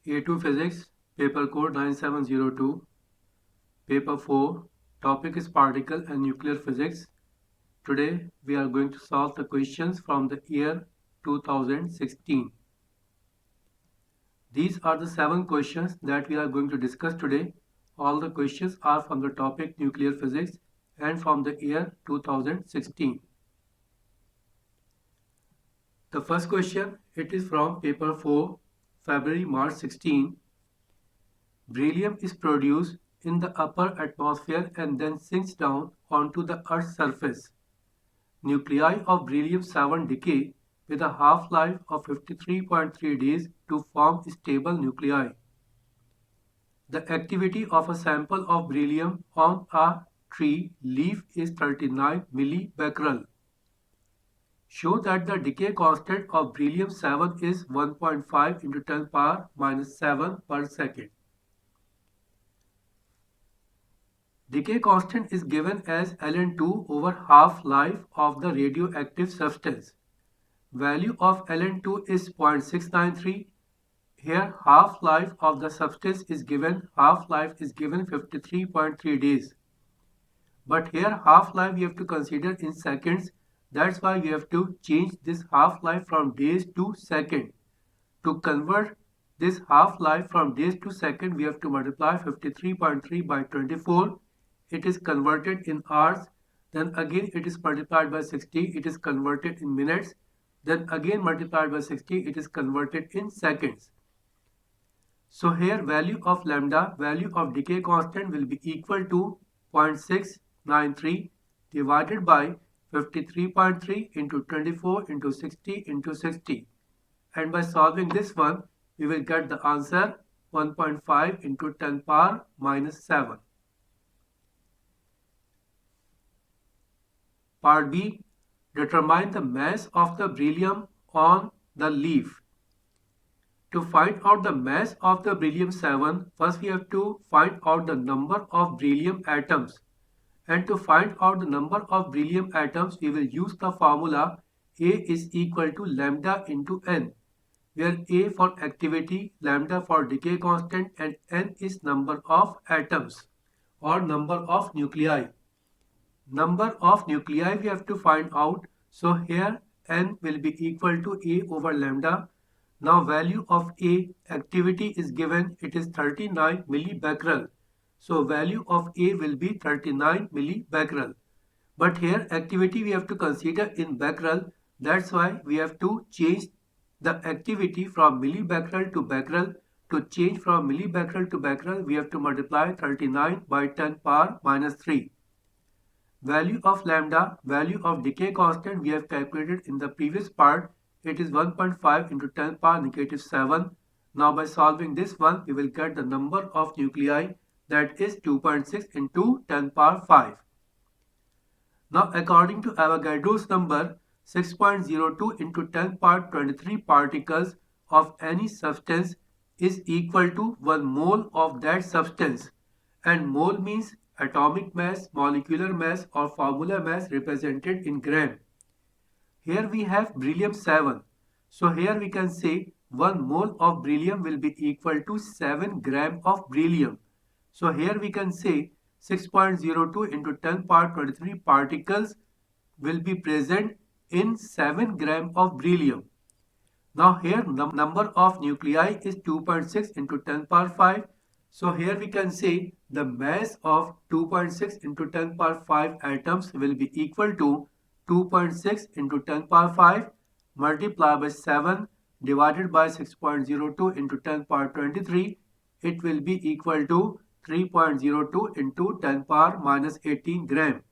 A2 Physics, Paper Code 9702, Paper 4, topic is Particle and Nuclear Physics. Today we are going to solve the questions from the year 2016. These are the 7 questions that we are going to discuss today. All the questions are from the topic Nuclear Physics and from the year 2016. The first question, it is from Paper 4, February-March 16. Beryllium is produced in the upper atmosphere and then sinks down onto the Earth's surface. Nuclei of beryllium-7 decay with a half-life of 53.3 days to form stable nuclei. The activity of a sample of beryllium on a tree leaf is 39 millibecquerel. Show that the decay constant of beryllium-7 is 1.5 into 10 power minus 7 per second. Decay constant is given as ln2 over half-life of the radioactive substance. Value of ln2 is 0.693. Here half-life of the substance is given, half-life is given 53.3 days. But here half-life we have to consider in seconds. That's why we have to change this half-life from days to second. To convert this half-life from days to second, we have to multiply 53.3 by 24. It is converted in hours. Then again it is multiplied by 60. It is converted in minutes. Then again multiplied by 60. It is converted in seconds. So here value of lambda, value of decay constant will be equal to 0.693 divided by 53.3 into 24 into 60 into 60. And by solving this one, we will get the answer 1.5 into 10 power minus 7. Part B. Determine the mass of the beryllium on the leaf. To find out the mass of the beryllium-7, first we have to find out the number of beryllium atoms. And to find out the number of beryllium atoms, we will use the formula A is equal to lambda into N, where A for activity, lambda for decay constant, and N is number of atoms or number of nuclei. Number of nuclei we have to find out. So here N will be equal to A over lambda. Now value of A, activity is given, it is 39 millibecquerel. So value of A will be 39 millibecquerel. But here activity we have to consider in becquerel. That's why we have to change the activity from millibecquerel to becquerel. To change from millibecquerel to becquerel, we have to multiply 39 by 10 power minus 3. Value of lambda, value of decay constant we have calculated in the previous part. It is 1.5 into 10 power negative 7. Now by solving this one, we will get the number of nuclei, that is 2.6 into 10 power 5. Now according to Avogadro's number, 6.02 into 10 power 23 particles of any substance is equal to 1 mole of that substance. And mole means atomic mass, molecular mass or formula mass represented in gram. Here we have beryllium-7. So here we can say 1 mole of beryllium will be equal to 7 gram of beryllium. So here we can say 6.02 into 10 power 23 particles will be present in 7 gram of beryllium. Now here the number of nuclei is 2.6 into 10 power 5. So here we can say the mass of 2.6 into 10 power 5 atoms will be equal to 2.6 into 10 power 5 multiplied by 7 divided by 6.02 into 10 power 23. It will be equal to 3.02 into 10 power minus 18 gram.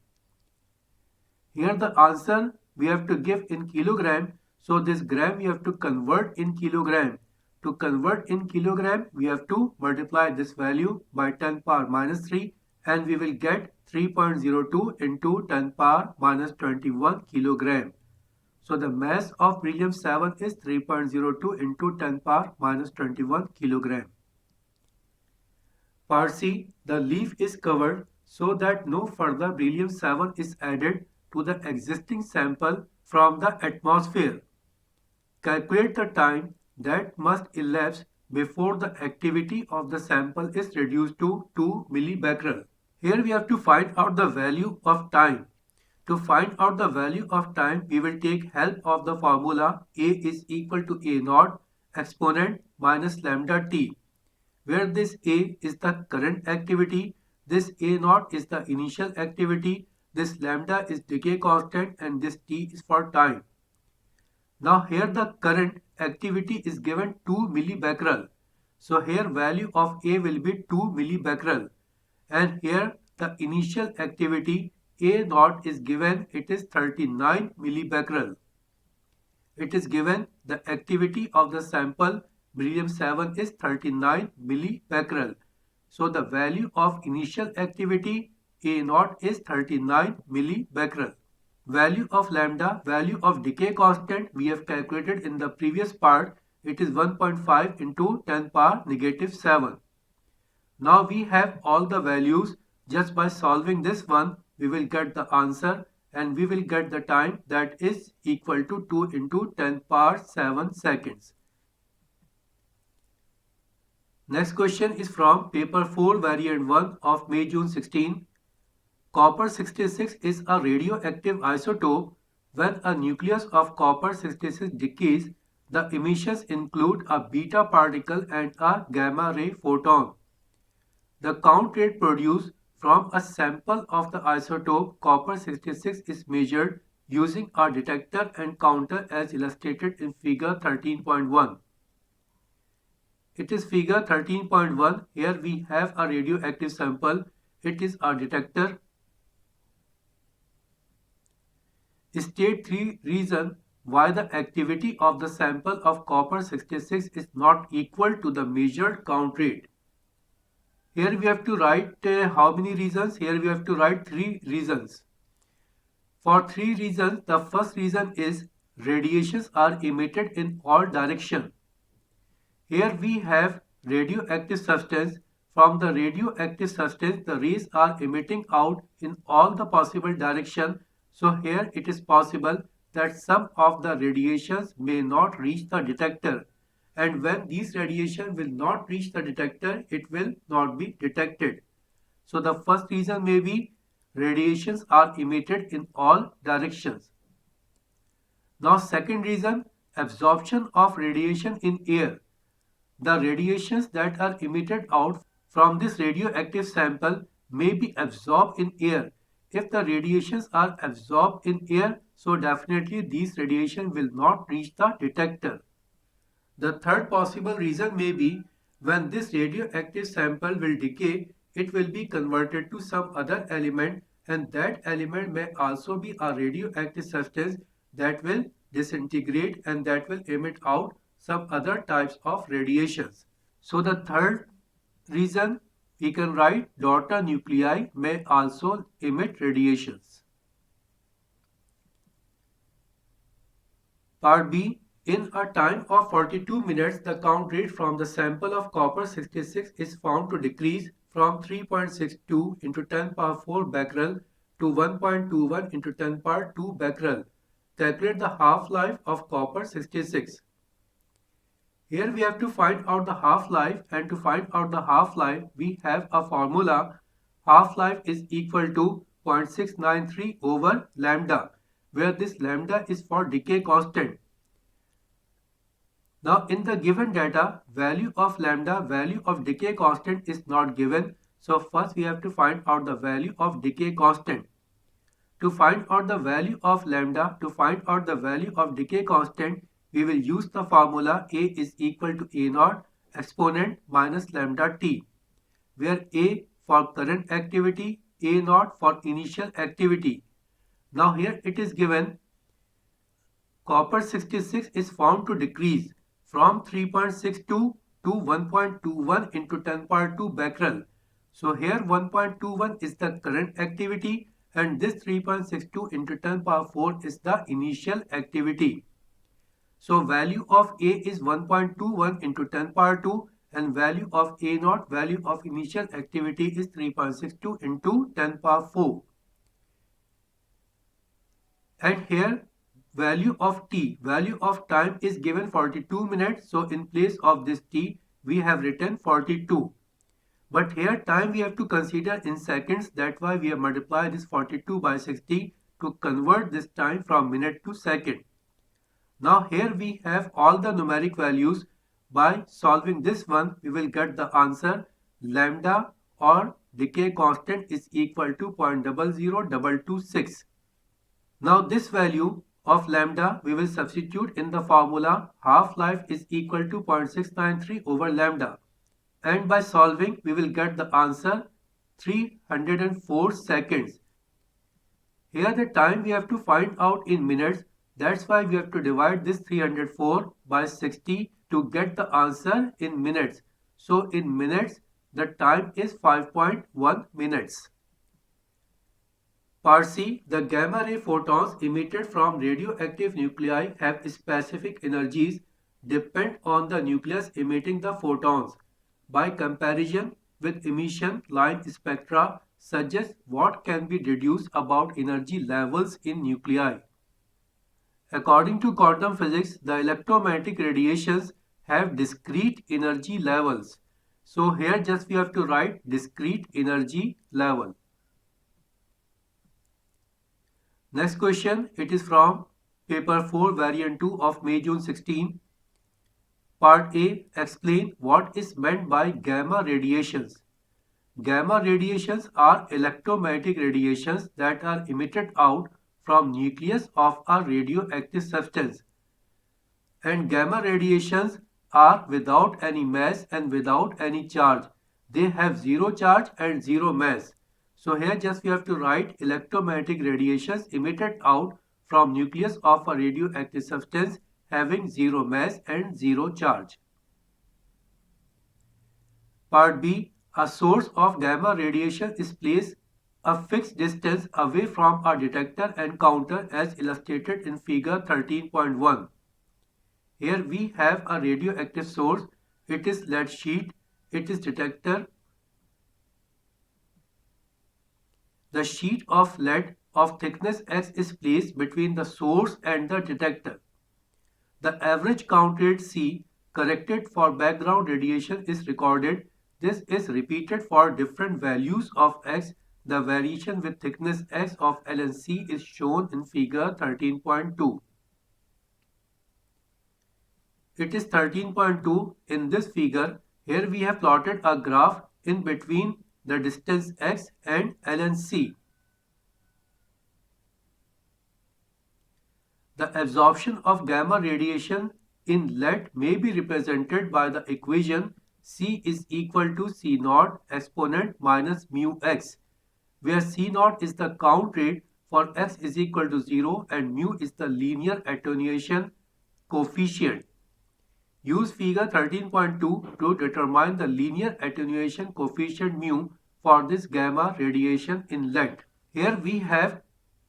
Here the answer we have to give in kilogram. So this gram we have to convert in kilogram. To convert in kilogram, we have to multiply this value by 10 power minus 3 and we will get 3.02 into 10 power minus 21 kilogram. So the mass of beryllium-7 is 3.02 into 10 power minus 21 kilogram. Part C, the leaf is covered so that no further beryllium-7 is added to the existing sample from the atmosphere. Calculate the time that must elapse before the activity of the sample is reduced to 2 millibecquerel. Here we have to find out the value of time. To find out the value of time, we will take help of the formula A is equal to A naught exponent minus lambda t, where this A is the current activity, this A naught is the initial activity, this lambda is decay constant, and this t is for time. Now here the current activity is given 2 millibecquerel. So here value of A will be 2 millibecquerel, and here the initial activity A naught is given, it is 39 millibecquerel. It is given the activity of the sample beryllium 7 is 39 millibecquerel. So the value of initial activity A naught is 39 millibecquerel. Value of lambda, value of decay constant we have calculated in the previous part. It is 1.5 into 10 power negative 7. Now we have all the values. Just by solving this one, we will get the answer, and we will get the time that is equal to 2 into 10 power 7 seconds. Next question is from paper 4 variant 1 of May-June 16. Copper 66 is a radioactive isotope. When a nucleus of copper 66 decays, the emissions include a beta particle and a gamma ray photon. The count rate produced from a sample of the isotope copper 66 is measured using a detector and counter as illustrated in figure 13.1. It is figure 13.1. Here we have a radioactive sample. It is a detector. State 3 reason why the activity of the sample of copper 66 is not equal to the measured count rate. Here we have to write how many reasons? Here we have to write 3 reasons. For 3 reasons, the first reason is radiations are emitted in all directions. Here we have radioactive substance. From the radioactive substance, the rays are emitting out in all the possible directions. So here it is possible that some of the radiations may not reach the detector. And when these radiation will not reach the detector, it will not be detected. So the first reason may be radiations are emitted in all directions. Now second reason, absorption of radiation in air. The radiations that are emitted out from this radioactive sample may be absorbed in air. If the radiations are absorbed in air, so definitely these radiation will not reach the detector. The third possible reason may be when this radioactive sample will decay, it will be converted to some other element, and that element may also be a radioactive substance that will disintegrate and that will emit out some other types of radiations. So the third reason we can write daughter nuclei may also emit radiations. Part B. In a time of 42 minutes, the count rate from the sample of copper 66 is found to decrease from 3.62 into 10 power 4 becquerel to 1.21 into 10 power 2 becquerel. Calculate the half-life of copper 66. Here we have to find out the half-life, and to find out the half-life, we have a formula. Half-life is equal to 0.693 over lambda, where this lambda is for decay constant. Now in the given data, value of lambda, value of decay constant is not given. So first we have to find out the value of decay constant. To find out the value of lambda, to find out the value of decay constant, we will use the formula A is equal to A naught exponent minus lambda t, where A for current activity, A naught for initial activity. Now here it is given copper 66 is found to decrease from 3.62 to 1.21 into 10 power 2 becquerel. So here 1.21 is the current activity and this 3.62 into 10 power 4 is the initial activity. So value of A is 1.21 into 10 power 2 and value of A naught, value of initial activity is 3.62 into 10 power 4. And here value of t, value of time is given 42 minutes. So in place of this t, we have written 42. But here time we have to consider in seconds. That's why we have multiplied this 42 by 60 to convert this time from minute to second. Now here we have all the numeric values. By solving this one, we will get the answer lambda or decay constant is equal to 0.00226. Now this value of lambda we will substitute in the formula. Half-life is equal to 0.693 over lambda. And by solving we will get the answer 304 seconds. Here the time we have to find out in minutes. That's why we have to divide this 304 by 60 to get the answer in minutes. So in minutes the time is 5.1 minutes. Part C. The gamma ray photons emitted from radioactive nuclei have specific energies depend on the nucleus emitting the photons. By comparison with emission line spectra suggests what can be deduced about energy levels in nuclei. According to quantum physics, the electromagnetic radiations have discrete energy levels. So here just we have to write discrete energy level. Next question, it is from paper 4 variant 2 of May-June 16. Part A, explain what is meant by gamma radiations. Gamma radiations are electromagnetic radiations that are emitted out from nucleus of a radioactive substance. And gamma radiations are without any mass and without any charge. They have zero charge and zero mass. So here just we have to write electromagnetic radiations emitted out from nucleus of a radioactive substance having zero mass and zero charge. Part B, a source of gamma radiation is placed a fixed distance away from a detector and counter as illustrated in figure 13.1. Here we have a radioactive source. It is lead sheet. It is detector. The sheet of lead of thickness X is placed between the source and the detector. The average count rate C corrected for background radiation is recorded. This is repeated for different values of X. The variation with thickness X of ln C is shown in figure 13.2. It is 13.2 in this figure. Here we have plotted a graph in between the distance X and ln C. The absorption of gamma radiation in lead may be represented by the equation C is equal to C naught exponent minus mu X, where C naught is the count rate for X is equal to 0 and mu is the linear attenuation coefficient. Use figure 13.2 to determine the linear attenuation coefficient mu for this gamma radiation in lead. Here we have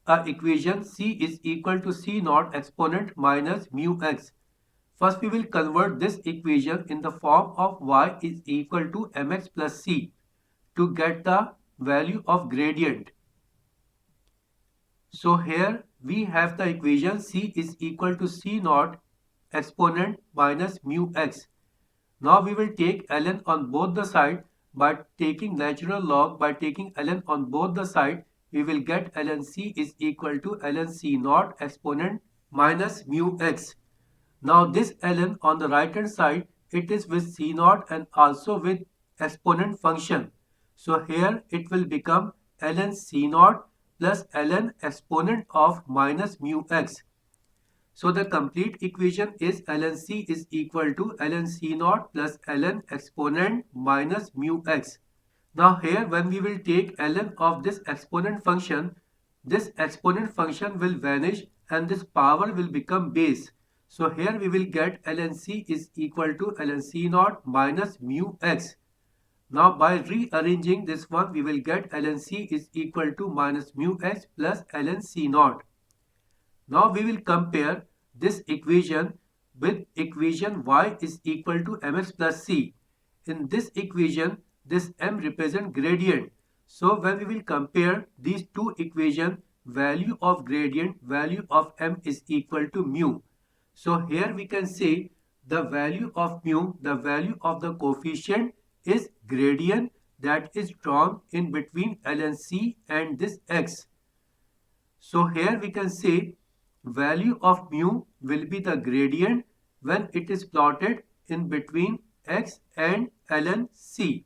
a equation C is equal to C naught exponent minus mu X. First we will convert this equation in the form of y is equal to mx plus c to get the value of gradient. So here we have the equation C is equal to C naught exponent minus mu X. Now we will take ln on both the sides. By taking natural log, by taking ln on both the sides, we will get ln C is equal to ln C naught exponent minus mu X. Now this ln on the right hand side, it is with C naught and also with exponent function. So here it will become ln C naught plus ln exponent of minus mu X. So the complete equation is ln C is equal to ln C naught plus ln exponent minus mu X. Now here when we will take ln of this exponent function will vanish and this power will become base. So here we will get ln C is equal to ln C naught minus mu X. Now by rearranging this one, we will get ln C is equal to minus mu X plus ln C naught. Now we will compare this equation with equation y is equal to mx plus c. In this equation, this m represents gradient. So when we will compare these two equations, value of gradient, value of m is equal to mu. So here we can say the value of mu, the value of the coefficient is gradient that is drawn in between L and C and this x. So here we can say value of mu will be the gradient when it is plotted in between x and ln c.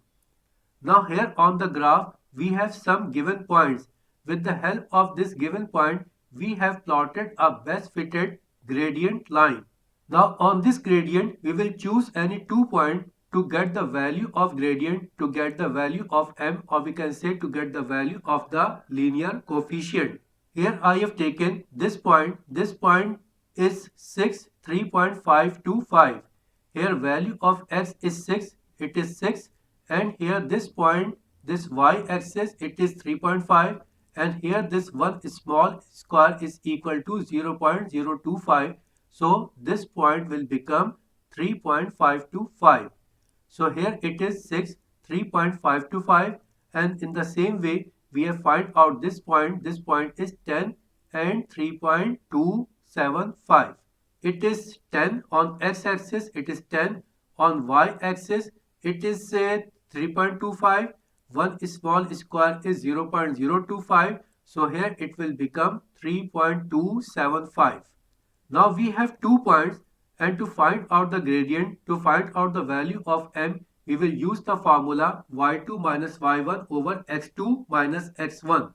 Now here on the graph we have some given points. With the help of this given point we have plotted a best fitted gradient line. Now on this gradient we will choose any 2 points to get the value of gradient, to get the value of m, or we can say to get the value of the linear coefficient. Here I have taken this point is 6, 3.525. Here value of x is 6, it is 6, and here this point, this y-axis, it is 3.5, and here this one small square is equal to 0.025. So this point will become 3.525. So here it is 6, 3.525, and in the same way we have find out this point is 10 and 3.275. It is 10 on x-axis, it is 10 on y-axis, it is 3.25, one small square is 0.025, so here it will become 3.275. Now we have 2 points, and to find out the gradient, to find out the value of m, we will use the formula y2 minus y1 over x2 minus x1.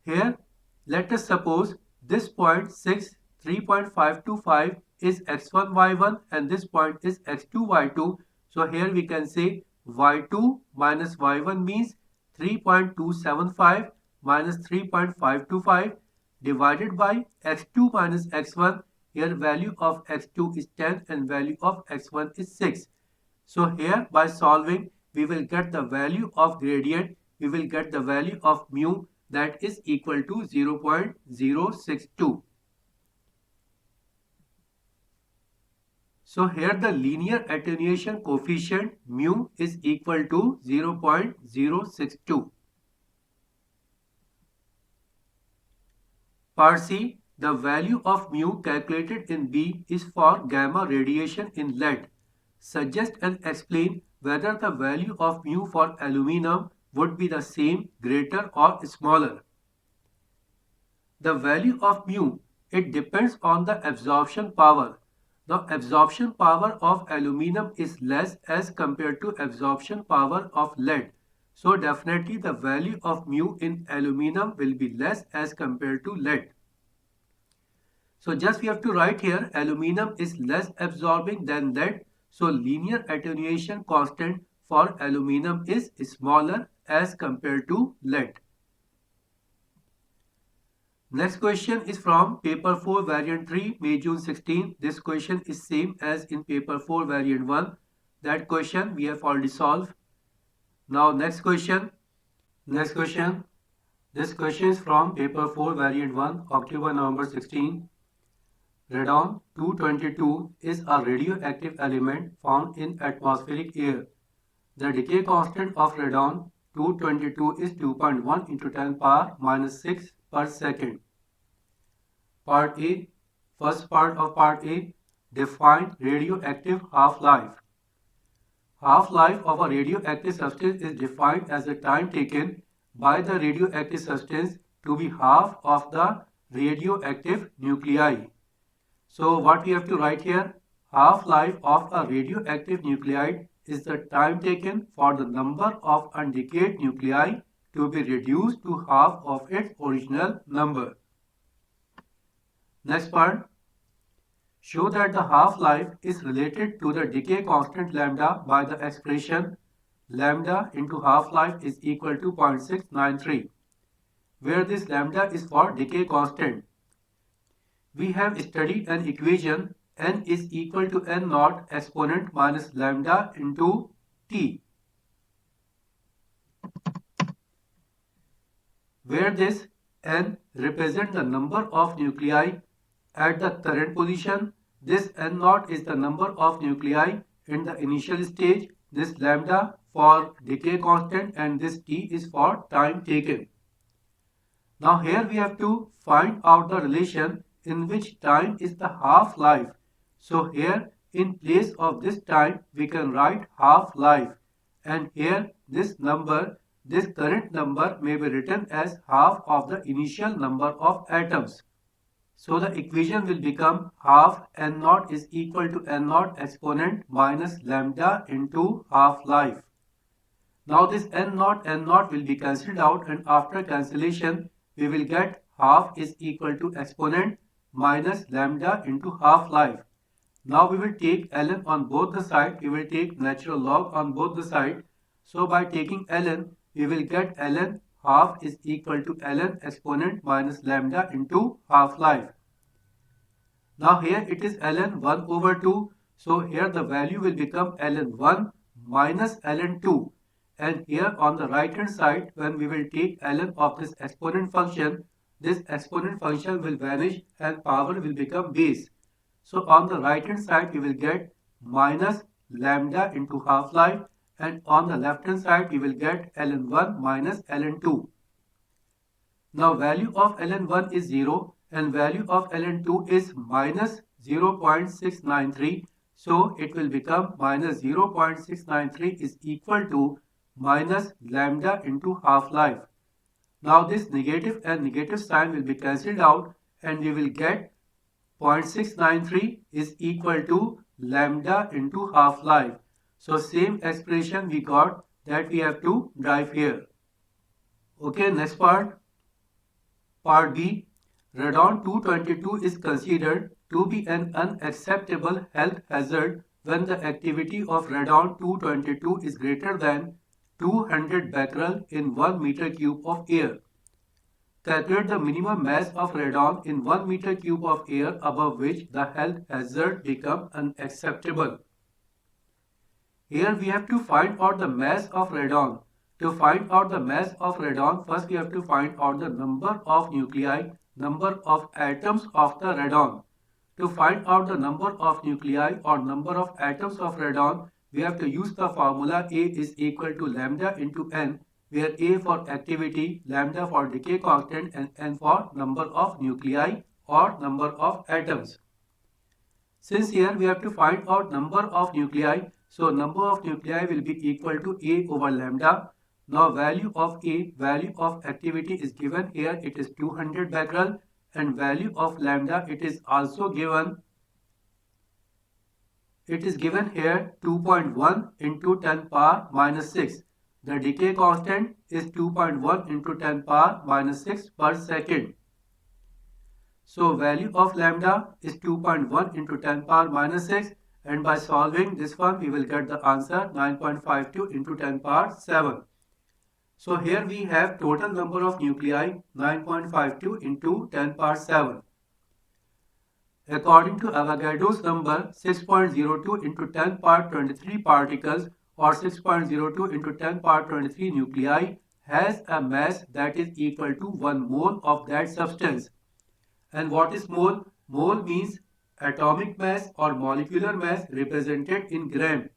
Here, let us suppose this point 6, 3.525 is x1 y1 and this point is x2 y2. So here we can say y2 minus y1 means 3.275 minus 3.525 divided by x2 minus x1. Here value of x2 is 10 and value of x1 is 6. So here by solving we will get the value of gradient, we will get the value of mu, that is equal to 0.062. So here the linear attenuation coefficient mu is equal to 0.062. Part C, the value of mu calculated in B is for gamma radiation in lead. Suggest and explain whether the value of mu for aluminum would be the same, greater or smaller. The value of mu, it depends on the absorption power. The absorption power of aluminum is less as compared to absorption power of lead. So definitely the value of mu in aluminum will be less as compared to lead. So just we have to write here aluminum is less absorbing than lead. So linear attenuation constant for aluminum is smaller as compared to lead. Next question is from paper 4 variant 3 May June 16. This question is same as in paper 4 variant 1. That question we have already solved. Now next question. This question is from paper 4 variant 1 October November 16. Radon 222 is a radioactive element found in atmospheric air. The decay constant of radon 222 is 2.1 into 10 power minus 6 per second. Part A. First part of Part A. Define radioactive half-life. Half-life of a radioactive substance is defined as the time taken by the radioactive substance to be half of the radioactive nuclei. So what we have to write here, half-life of a radioactive nuclide is the time taken for the number of undecayed nuclei to be reduced to half of its original number. Next part, show that the half-life is related to the decay constant lambda by the expression lambda into half-life is equal to 0.693, where this lambda is for decay constant. We have studied an equation n is equal to n naught exponent minus lambda into t, where this n represents the number of nuclei at the current position, this n naught is the number of nuclei in the initial stage, this lambda for decay constant, and this t is for time taken. Now here we have to find out the relation in which time is the half-life. So here in place of this time we can write half-life, and here this current number may be written as half of the initial number of atoms. So the equation will become half n naught is equal to n naught exponent minus lambda into half-life. Now this n naught will be cancelled out, and after cancellation we will get half is equal to exponent minus lambda into half-life. Now we will take ln on both the sides. We will take natural log on both the sides. So by taking ln, we will get ln half is equal to ln exponent minus lambda into half-life. Now here it is ln 1 over 2. So here the value will become ln 1 minus ln 2. And here on the right hand side, when we will take ln of this exponent function will vanish and power will become base. So on the right hand side we will get minus lambda into half-life, and on the left hand side we will get ln 1 minus ln 2. Now value of ln1 is 0 and value of ln2 is minus 0.693. So it will become minus 0.693 is equal to minus lambda into half-life. Now this negative and negative sign will be cancelled out, and we will get 0.693 is equal to lambda into half-life. So same expression we got that we have to derive here. Okay, next part. Part B. Radon-222 is considered to be an unacceptable health hazard when the activity of radon-222 is greater than 200 becquerel in 1 meter cube of air. Calculate the minimum mass of radon in 1 meter cube of air above which the health hazard becomes unacceptable. Here we have to find out the mass of radon. To find out the mass of radon, first we have to find out the number of nuclei, number of atoms of the radon. To find out the number of nuclei or number of atoms of radon, we have to use the formula A is equal to lambda into n, where A for activity, lambda for decay constant, and n for number of nuclei or number of atoms. Since here we have to find out number of nuclei, so number of nuclei will be equal to A over lambda. Now value of A, value of activity is given here, it is 200 becquerel, and value of lambda it is also given. It is given here 2.1 into 10 power minus 6. The decay constant is 2.1 into 10 power minus 6 per second. So value of lambda is 2.1 into 10 power minus 6, and by solving this one we will get the answer 9.52 into 10 power 7. So here we have total number of nuclei 9.52 into 10 power 7. According to Avogadro's number, 6.02 into 10 power 23 particles or 6.02 into 10 power 23 nuclei has a mass that is equal to 1 mole of that substance. And what is mole? Mole means atomic mass or molecular mass represented in gram.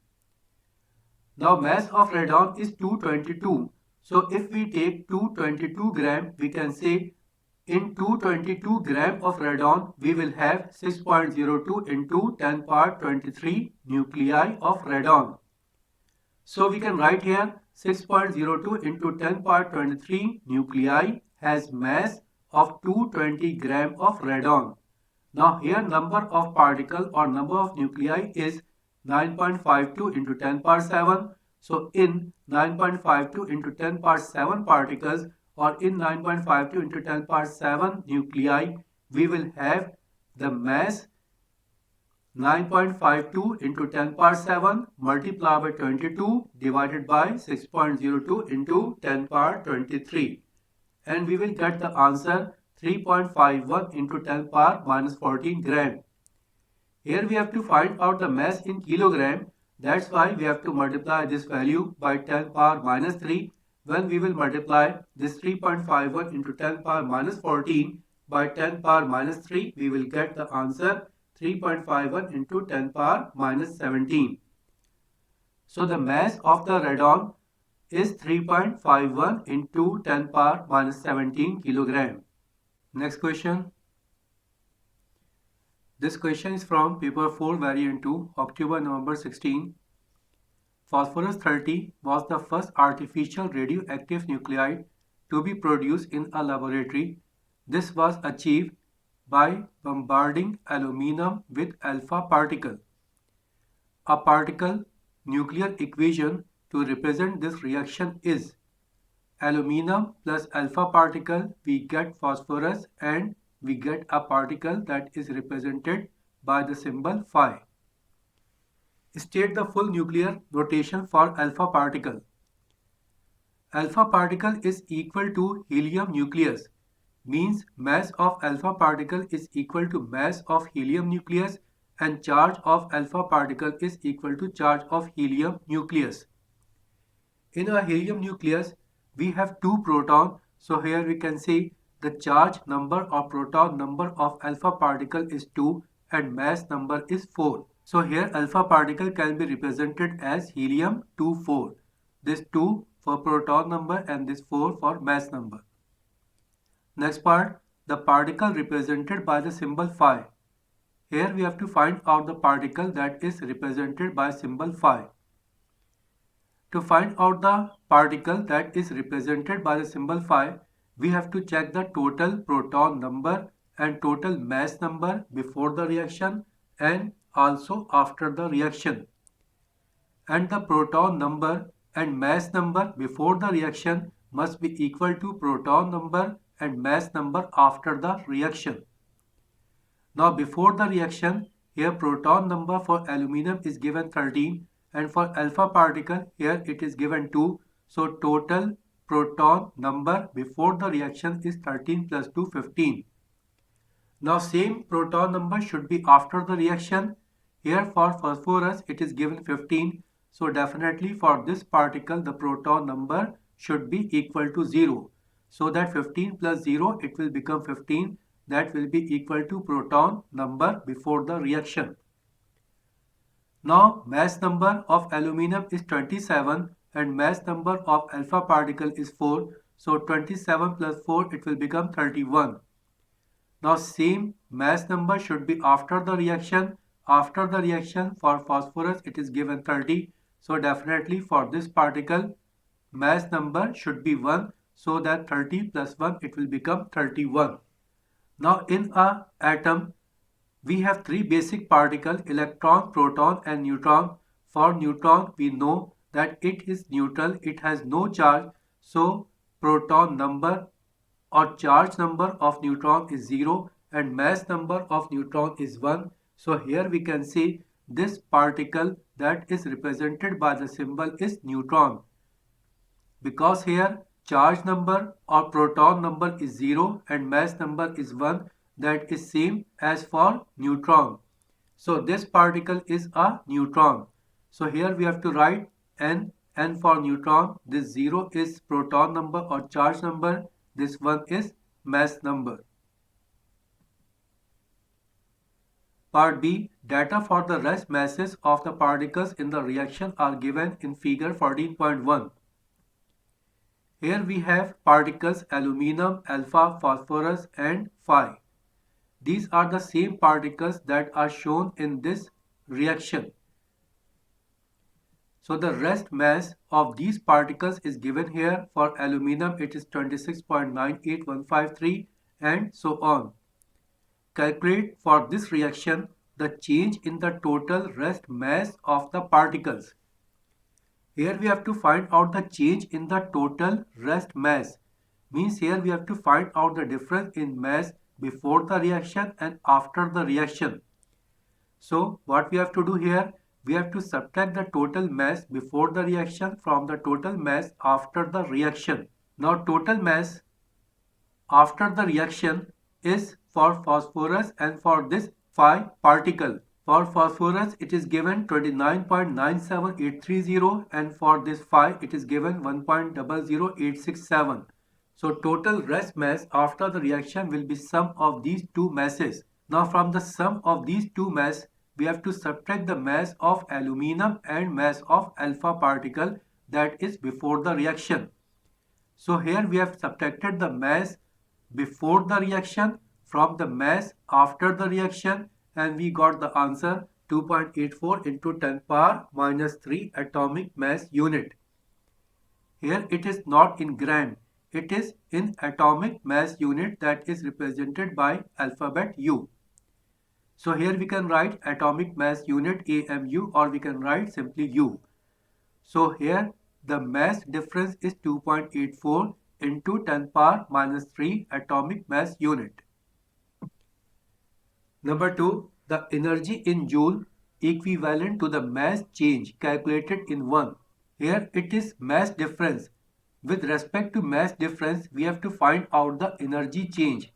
Now mass of radon is 222. So if we take 222 gram, we can say in 222 gram of radon, we will have 6.02 into 10 power 23 nuclei of radon. So we can write here 6.02 into 10 power 23 nuclei has mass of 220 gram of radon. Now here number of particle or number of nuclei is 9.52 into 10 power 7. So in 9.52 into 10 power 7 particles or in 9.52 into 10 power 7 nuclei, we will have the mass 9.52 into 10 power 7 multiplied by 22 divided by 6.02 into 10 power 23. And we will get the answer 3.51 into 10 power minus 14 gram. Here we have to find out the mass in kilogram. That's why we have to multiply this value by 10 power minus 3. When we will multiply this 3.51 into 10 power minus 14 by 10 power minus 3, we will get the answer 3.51 into 10 power minus 17. So the mass of the radon is 3.51 into 10 power minus 17 kilogram. Next question. This question is from paper 4 variant 2, October-November 16. Phosphorus 30 was the first artificial radioactive nuclide to be produced in a laboratory. This was achieved by bombarding aluminum with alpha particle. A particle nuclear equation to represent this reaction is aluminum plus alpha particle, we get phosphorus, and we get a particle that is represented by the symbol Phi. State the full nuclear rotation for alpha particle. Alpha particle is equal to helium nucleus, means mass of alpha particle is equal to mass of helium nucleus, and charge of alpha particle is equal to charge of helium nucleus. In a helium nucleus, we have two protons, so here we can see the charge number or proton number of alpha particle is 2 and mass number is 4. So here alpha particle can be represented as helium 24. This 2 for proton number and this 4 for mass number. Next part, the particle represented by the symbol Phi. Here we have to find out the particle that is represented by symbol Phi. To find out the particle that is represented by the symbol Phi, we have to check the total proton number and total mass number before the reaction and also after the reaction. And the proton number and mass number before the reaction must be equal to proton number and mass number after the reaction. Now before the reaction, here proton number for aluminum is given 13 and for alpha particle here it is given 2. So total proton number before the reaction is 13 plus 2, 15. Now same proton number should be after the reaction. Here for phosphorus it is given 15. So definitely for this particle the proton number should be equal to 0. So that 15 plus 0 it will become 15. That will be equal to proton number before the reaction. Now mass number of aluminum is 27 and mass number of alpha particle is 4. So 27 plus 4 it will become 31. Now same mass number should be after the reaction. After the reaction for phosphorus it is given 30. So definitely for this particle mass number should be 1. So that 30 plus 1 it will become 31. Now in a atom we have three basic particles, electron, proton and neutron. For neutron we know that it is neutral, it has no charge. So proton number or charge number of neutron is 0 and mass number of neutron is 1. So here we can see this particle that is represented by the symbol is neutron. Because here charge number or proton number is 0 and mass number is 1, that is same as for neutron. So this particle is a neutron. So here we have to write N for neutron. This 0 is proton number or charge number. This 1 is mass number. Part B. Data for the rest masses of the particles in the reaction are given in figure 14.1. Here we have particles aluminum, alpha, phosphorus and Phi. These are the same particles that are shown in this reaction. So the rest mass of these particles is given here. For aluminum it is 26.98153 and so on. Calculate for this reaction the change in the total rest mass of the particles. Here we have to find out the change in the total rest mass. Means here we have to find out the difference in mass before the reaction and after the reaction. So what we have to do here, we have to subtract the total mass before the reaction from the total mass after the reaction. Now total mass after the reaction is for phosphorus and for this Phi particle. For phosphorus it is given 29.97830 and for this Phi it is given 1.00867. So total rest mass after the reaction will be sum of these two masses. Now from the sum of these two mass we have to subtract the mass of aluminum and mass of alpha particle that is before the reaction. So here we have subtracted the mass before the reaction from the mass after the reaction and we got the answer 2.84 into 10 power minus 3 atomic mass unit. Here it is not in gram, it is in atomic mass unit that is represented by alphabet U. So here we can write atomic mass unit AMU, or we can write simply U. So here the mass difference is 2.84 into 10 power minus 3 atomic mass unit. Number 2, the energy in joule equivalent to the mass change calculated in 1. Here it is mass difference. With respect to mass difference, we have to find out the energy change.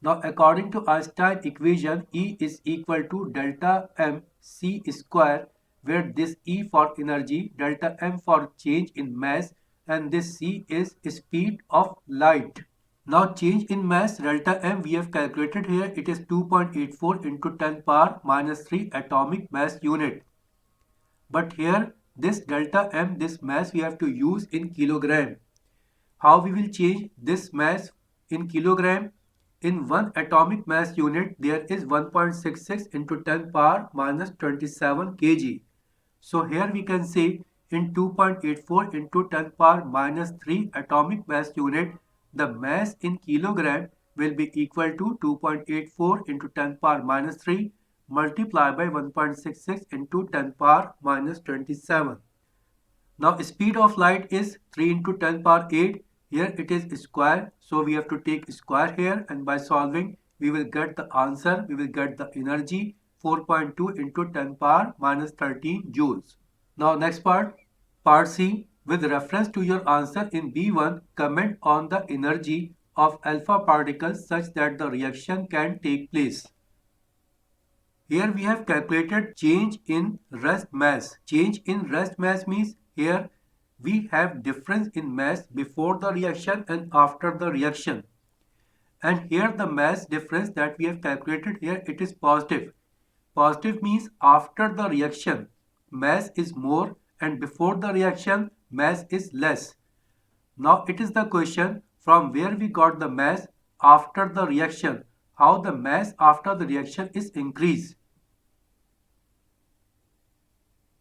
Now according to Einstein equation, E is equal to delta m c square, where this E for energy, delta m for change in mass, and this c is speed of light. Now change in mass delta m we have calculated here, it is 2.84 into 10 power minus 3 atomic mass unit. But here this delta m, this mass we have to use in kilogram. How we will change this mass in kilogram? In 1 atomic mass unit there is 1.66 into 10 power minus 27 kg. So here we can say in 2.84 into 10 power minus 3 atomic mass unit, the mass in kilogram will be equal to 2.84 into 10 power minus 3 multiplied by 1.66 into 10 power minus 27. Now speed of light is 3 into 10 power 8. Here it is square, so we have to take square here, and by solving we will get the answer, we will get the energy 4.2 into 10 power minus 13 joules. Now next part C. With reference to your answer in B1, comment on the energy of alpha particles such that the reaction can take place. Here we have calculated change in rest mass. Change in rest mass means here we have difference in mass before the reaction and after the reaction. And here the mass difference that we have calculated here, it is positive. Positive means after the reaction mass is more and before the reaction mass is less. Now it is the question from where we got the mass after the reaction, how the mass after the reaction is increased.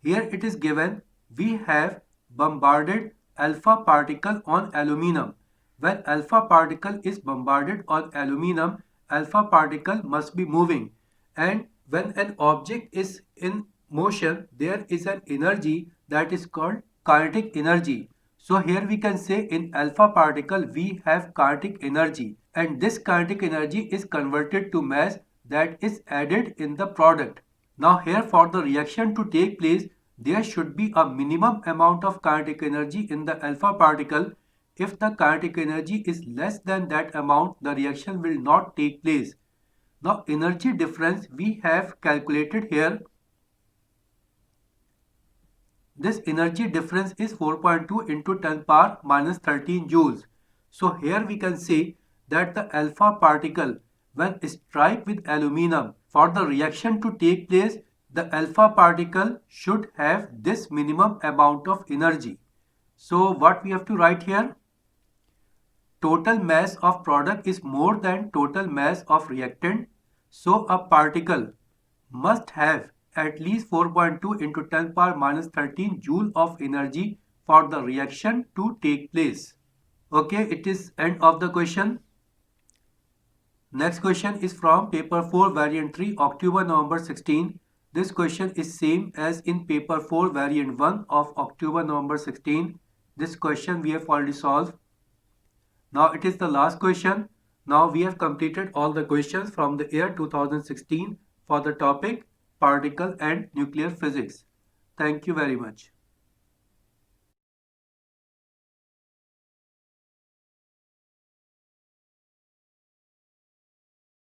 Here it is given, we have bombarded alpha particle on aluminum. When alpha particle is bombarded on aluminum, alpha particle must be moving. And when an object is in motion, there is an energy that is called kinetic energy. So here we can say in alpha particle we have kinetic energy, and this kinetic energy is converted to mass that is added in the product. Now here for the reaction to take place, there should be a minimum amount of kinetic energy in the alpha particle. If the kinetic energy is less than that amount, the reaction will not take place. Now energy difference we have calculated here. This energy difference is 4.2 into 10 power minus 13 joules. So here we can say that the alpha particle when strike with aluminum, for the reaction to take place, the alpha particle should have this minimum amount of energy. So what we have to write here? Total mass of product is more than total mass of reactant. So a particle must have at least 4.2 into 10 power minus 13 joule of energy for the reaction to take place. Okay, it is end of the question. Next question is from paper 4 variant 3 October November 16. This question is same as in paper 4 variant 1 of October November 16. This question we have already solved. Now it is the last question. Now we have completed all the questions from the year 2016 for the topic particle and nuclear physics. Thank you very much.